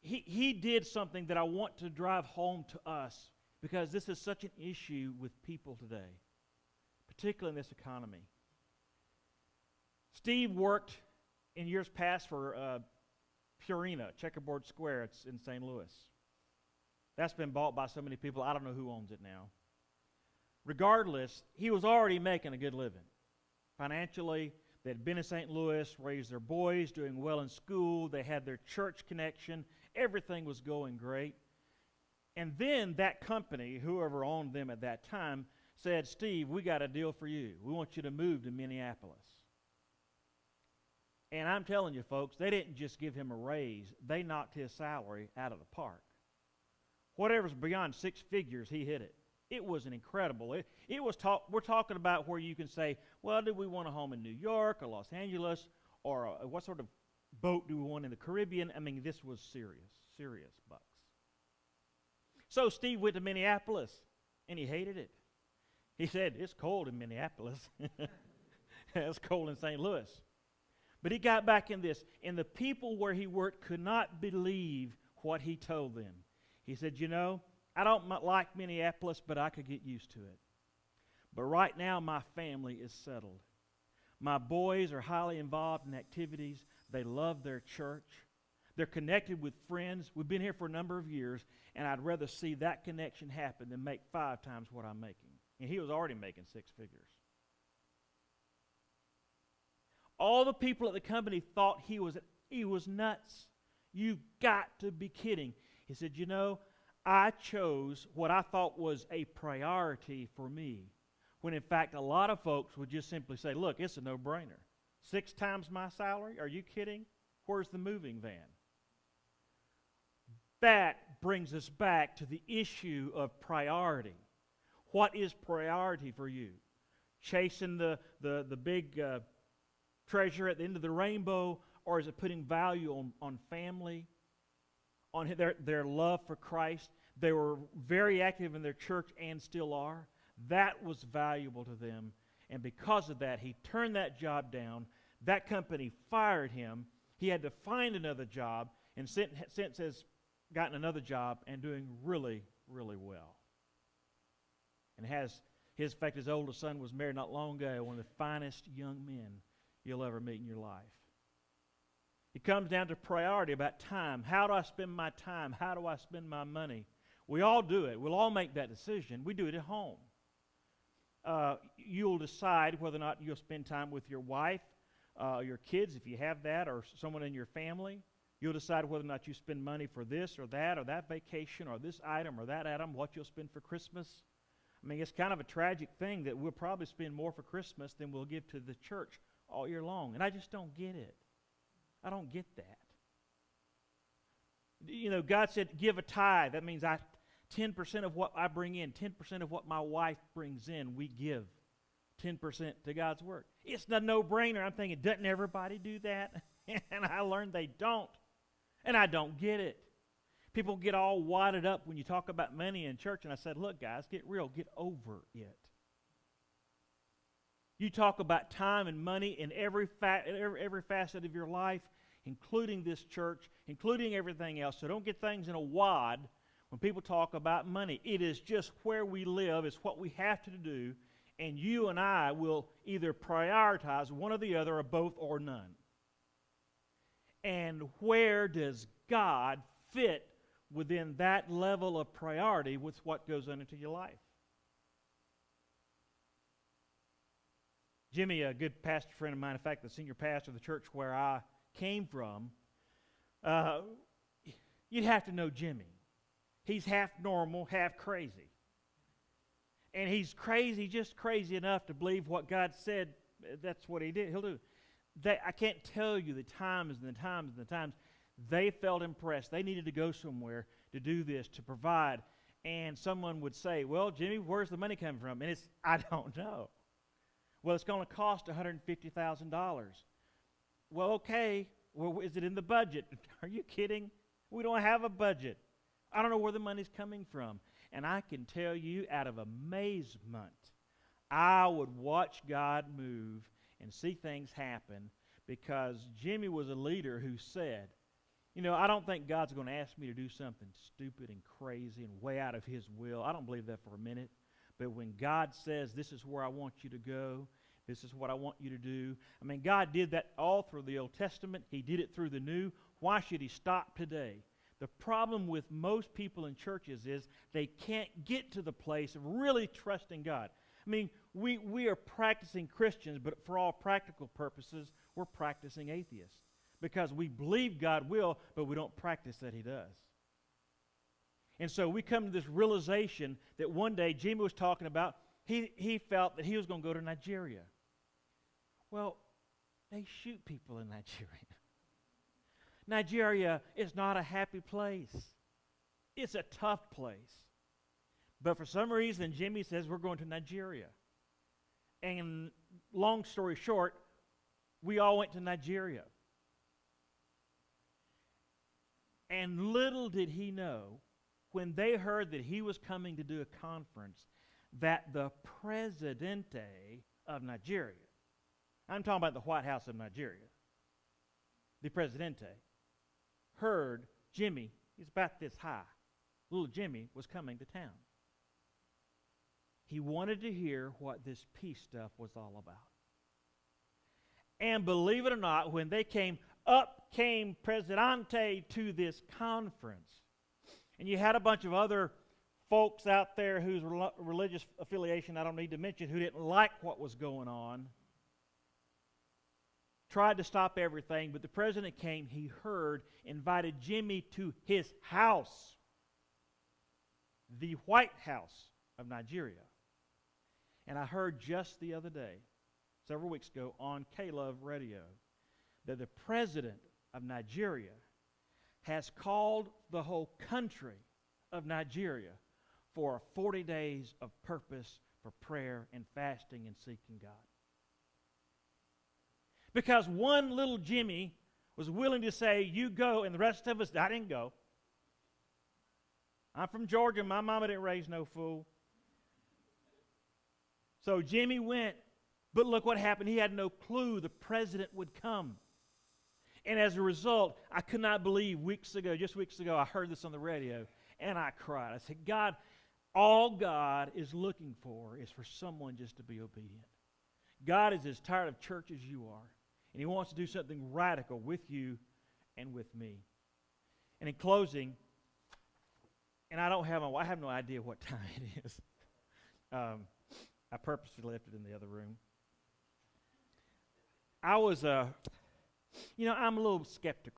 he did something that I want to drive home to us, because this is such an issue with people today, particularly in this economy. Steve worked in years past for Purina, Checkerboard Square. It's in St. Louis. That's been bought by so many people, I don't know who owns it now. Regardless, he was already making a good living. Financially, they'd been in St. Louis, raised their boys, doing well in school. They had their church connection. Everything was going great. And then that company, whoever owned them at that time, said, Steve, we got a deal for you. We want you to move to Minneapolis. And I'm telling you, folks, they didn't just give him a raise. They knocked his salary out of the park. Whatever's beyond 6 figures, he hit it. It was an incredible. We're talking about where you can say, well, do we want a home in New York or Los Angeles, or what sort of boat do we want in the Caribbean? I mean, this was serious bucks. So Steve went to Minneapolis, and he hated it. He said, it's cold in Minneapolis. It's cold in St. Louis. But he got back in this, and the people where he worked could not believe what he told them. He said, you know, I don't like Minneapolis, but I could get used to it. But right now, my family is settled. My boys are highly involved in activities. They love their church. They're connected with friends. We've been here for a number of years, and I'd rather see that connection happen than make 5 times what I'm making. And he was already making 6 figures. All the people at the company thought he was nuts. You've got to be kidding. He said, you know, I chose what I thought was a priority for me, when in fact a lot of folks would just simply say, look, it's a no-brainer. 6 times my salary? Are you kidding? Where's the moving van? That brings us back to the issue of priority. What is priority for you? Chasing the big treasure at the end of the rainbow, or is it putting value on family, on their love for Christ? They were very active in their church and still are. That was valuable to them. And because of that, he turned that job down. That company fired him. He had to find another job, and since has gotten another job and doing really, really well. And in fact, his oldest son was married not long ago, one of the finest young men you'll ever meet in your life. It comes down to priority, about time. How do I spend my time? How do I spend my money? We all do it. We'll all make that decision. We do it at home. You'll decide whether or not you'll spend time with your wife, your kids, if you have that, or someone in your family. You'll decide whether or not you spend money for this or that vacation or this item or that item, what you'll spend for Christmas. I mean, it's kind of a tragic thing that we'll probably spend more for Christmas than we'll give to the church all year long. And I just don't get it. I don't get that. You know, God said, give a tithe. That means 10% of what I bring in, 10% of what my wife brings in, we give 10% to God's work. It's a no-brainer. I'm thinking, doesn't everybody do that? And I learned they don't. And I don't get it. People get all wadded up when you talk about money in church, and I said, look, guys, get real. Get over it. You talk about time and money in every facet of your life, including this church, including everything else. So don't get things in a wad when people talk about money. It is just where we live. It's what we have to do, and you and I will either prioritize one or the other or both or none. And where does God fit within that level of priority with what goes on into your life? Jimmy, a good pastor friend of mine, in fact, the senior pastor of the church where I came from, you'd have to know Jimmy. He's half normal, half crazy. And he's crazy, just crazy enough to believe what God said, that's what he'll do. I can't tell you the times and the times and the times they felt impressed. They needed to go somewhere to do this, to provide. And someone would say, well, Jimmy, where's the money coming from? And I don't know. Well, it's going to cost $150,000. Well, okay. Well, is it in the budget? Are you kidding? We don't have a budget. I don't know where the money's coming from. And I can tell you, out of amazement, I would watch God move and see things happen, because Jimmy was a leader who said, You know, I don't think God's going to ask me to do something stupid and crazy and way out of His will. I don't believe that for a minute. But when God says, this is where I want you to go, this is what I want you to do. I mean, God did that all through the Old Testament. He did it through the New. Why should He stop today? The problem with most people in churches is they can't get to the place of really trusting God. I mean, we are practicing Christians, but for all practical purposes, we're practicing atheists. Because we believe God will, but we don't practice that He does. And so we come to this realization that one day, Jimmy was talking about, he felt that he was going to go to Nigeria. Well, they shoot people in Nigeria. Nigeria is not a happy place. It's a tough place. But for some reason, Jimmy says, we're going to Nigeria. And long story short, we all went to Nigeria. And little did he know, when they heard that he was coming to do a conference, that the Presidente of Nigeria, I'm talking about the White House of Nigeria, the Presidente, heard Jimmy, he's about this high, little Jimmy was coming to town. He wanted to hear what this peace stuff was all about. And believe it or not, when they came, up came Presidente to this conference. And you had a bunch of other folks out there whose religious affiliation I don't need to mention, who didn't like what was going on. Tried to stop everything, but the president came, he heard, invited Jimmy to his house, the White House of Nigeria. And I heard just the other day, several weeks ago, on K-Love Radio, that the president of Nigeria has called the whole country of Nigeria for 40 days of purpose for prayer and fasting and seeking God. Because one little Jimmy was willing to say, you go, and the rest of us, I didn't go. I'm from Georgia. My mama didn't raise no fool. So Jimmy went, but look what happened. He had no clue the president would come. And as a result, I could not believe just weeks ago, I heard this on the radio, and I cried. I said, God, all God is looking for is for someone just to be obedient. God is as tired of church as you are, and He wants to do something radical with you and with me. And in closing, and I have no idea what time it is. I purposely left it in the other room. I'm a little skeptical.